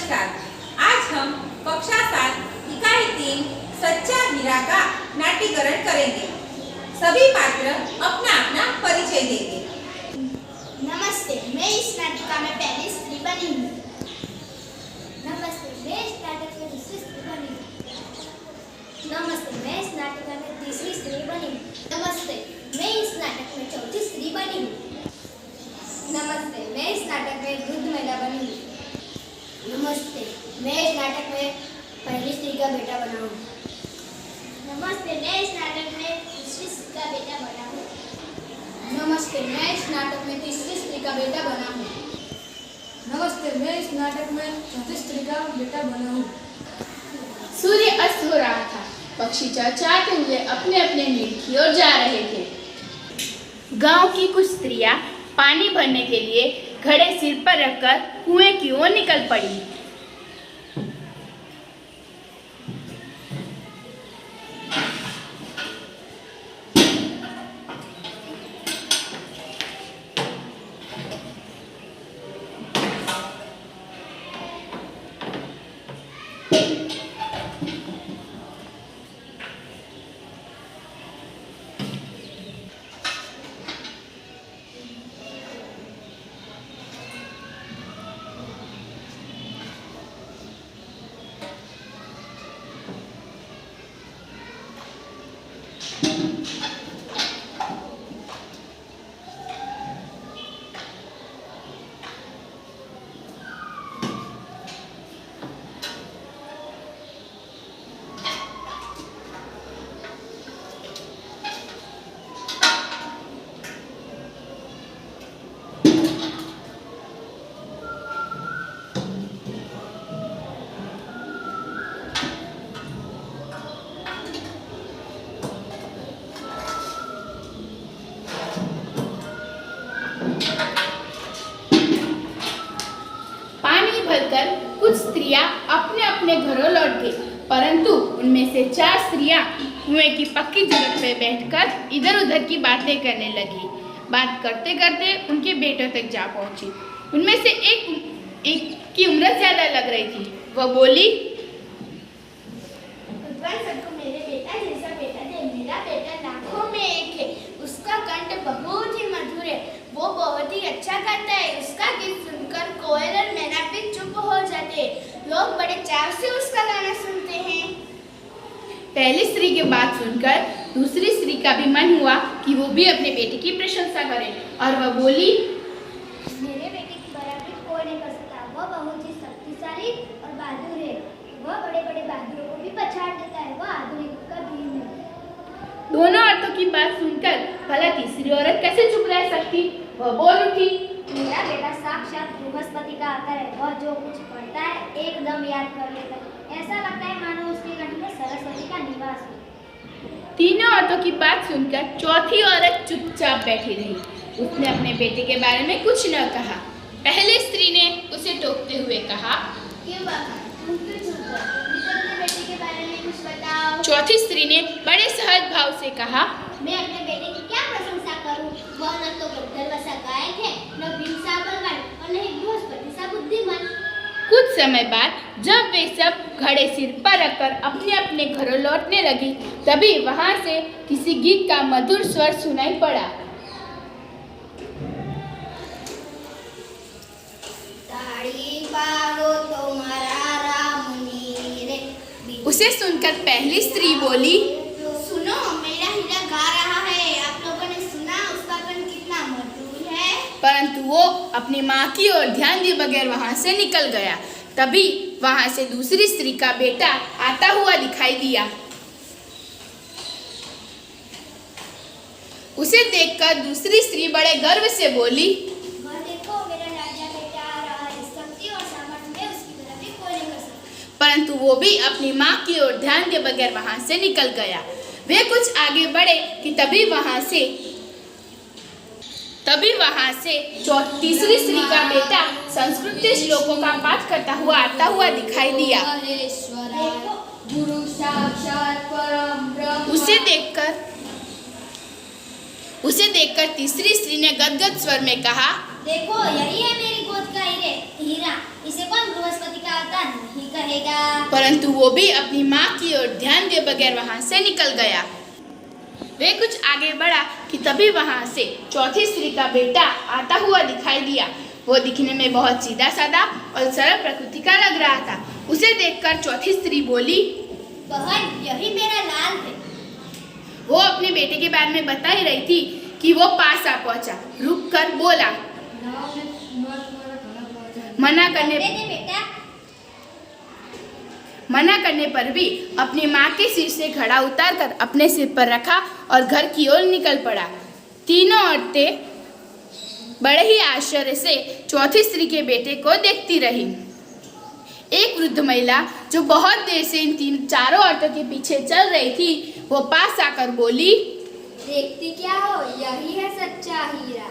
नमस्कार। आज हम कक्षा 7 इकाई 3 सच्चा हीरा का नाट्यकरण करेंगे। सभी पात्र अपना अपना परिचय देंगे। नमस्ते, मैं इस नाटिका में पहली स्त्री बनी हूँ। नमस्ते, मैं इस नाटक में दूसरी स्त्री बनी हूँ। नमस्ते, मैं इस नाटिका में तीसरी स्त्री बनी हूँ। नमस्ते, मैं इस नाटक में चौथी स्त्री बनी हूँ। नमस्ते, मैं इस नाटक में वृद्ध महिला बनी हूँ। नमस्ते, मैं इस नाटक में पहली स्त्री का बेटा बना हूँ। नमस्ते, मैं इस नाटक में दूसरी स्त्री का बेटा बना हूँ। नमस्ते, मैं इस नाटक में तीसरी स्त्री का बेटा बना हूँ। नमस्ते, मैं इस नाटक में चौथी स्त्री का बेटा बना हूँ। सूर्य अस्त हो रहा था। पक्षी चहचहाते हुए अपने अपने नीड की ओर जा रहे थे। गांव की कुछ स्त्रियां पानी भरने के लिए घड़े सिर पर रखकर कुएं की ओर निकल पड़ी। कुछ स्त्रियां अपने अपने घरों लौट गई, परंतु उनमें से 4 स्त्रियां कुएं की पक्की जगह पर बैठकर इधर उधर की बातें करने लगी। बात करते करते उनके बेटों तक जा पहुंची। उनमें से एक की उम्र ज्यादा लग रही थी। वह बोली, भगवान सबको मेरे बेटा जैसा बेटा दे। मेरा बेटा लाखों में एक है। उसका कंठ बहुत ही मधुर है। वो बहुत ही अच्छा गाता है। उसका गीत सुनकर कोयल और मैना भी चुप हो जाते हैं। लोग बड़े चाव से उसका गाना सुनते हैं। पहली स्त्री की बात सुनकर दूसरी स्त्री का भी मन हुआ कि वो भी अपने बेटे की प्रशंसा करे, और वह बोली, मेरे बेटे की बराबरी कोई नहीं कर सकता। वह बहुत ही शक्तिशाली और बहादुर है। वह बड़े बड़े बहादुरों को भी पछाड़ देता है। वह आधुनिक का भीम है। दोनों औरतों की बात सुनकर भला तीसरी औरत कैसे चुप रह सकती? वह बोल उठी, मेरा बेटा साक्षात बृहस्पति का आकर है। वह जो कुछ पढ़ता है एकदम याद कर लेता है। ऐसा लगता है मानो उसके कंठ में सरस्वती का निवास हो। तीनों औरतों की बात सुनकर चौथी औरत चुपचाप बैठी रही। उसने अपने बेटे के बारे में कुछ न कहा। पहली स्त्री ने उसे टोकते हुए कहा, क्यों बाबा, तुम क्यों चुप हो? तुम तो अपने बेटे के बारे में कुछ बताओ। चौथी स्त्री ने बड़े सहज भाव से कहा, मैं अपने बेटे की क्या प्रशंसा करूं? वह न तो गद्दर सा गायक है, न भीम सा बलवान, और न ही बृहस्पति सा बुद्धिमान। कुछ समय बाद जब वे सब घड़े सिर पर रखकर अपने अपने घरों लौटने लगी, तभी वहां से किसी गीत का मधुर स्वर सुनाई पड़ा। ताड़ी पारो तुम्हारा रामनी रे। उसे सुनकर पहली स्त्री बोली, सुनो, मेरा हीरा गा रहा है। आप लोगों ने सुना उसका कंठ कितना मधुर है? परंतु वो अपनी माँ की ओर ध्यान दिए बगैर वहां से निकल गया। तभी वहां से दूसरी स्त्री का बेटा आता हुआ दिखाई दिया। उसे देखकर दूसरी स्त्री बड़े गर्व से बोली, वह देखो, मेरा राजा बेटा आ रहा है। शक्ति और सामर्थ्य में उसकी बराबरी कोई नहीं कर सकता। परंतु वो भी अपनी माँ की ओर ध्यान दिए बगैर वहां से निकल गया। वे कुछ आगे बढ़े कि तभी वहां से तीसरी स्त्री का बेटा संस्कृत के श्लोकों का पाठ करता हुआ आता हुआ दिखाई दिया। उसे देखकर तीसरी स्त्री ने गदगद स्वर में कहा, देखो यही है मेरी गोद का हीरा, इसे कौन बृहस्पति का अवतार नहीं कहेगा। परंतु वो भी अपनी माँ की ओर ध्यान दिए बगैर वहां से निकल गया। वे कुछ आगे बढ़ा कि तभी वहां से चौथी स्त्री का बेटा आता हुआ दिखाई दिया। वो दिखने में बहुत सीधा साधा और सरल प्रकृति का लग रहा था। उसे देखकर चौथी स्त्री बोली, बहन यही मेरा लाल है। वो अपने बेटे के बारे में बता ही रही थी कि वो पास आ पहुंचा। रुक कर बोला, मना करने पर भी अपनी माँ के सिर से घड़ा उतार कर अपने सिर पर रखा और घर की ओर निकल पड़ा। तीनों औरतें बड़े ही आश्चर्य से चौथी स्त्री के बेटे को देखती रही। एक वृद्ध महिला जो बहुत देर से इन चारों औरतों के पीछे चल रही थी, वो पास आकर बोली, देखती क्या हो, यही है सच्चा हीरा।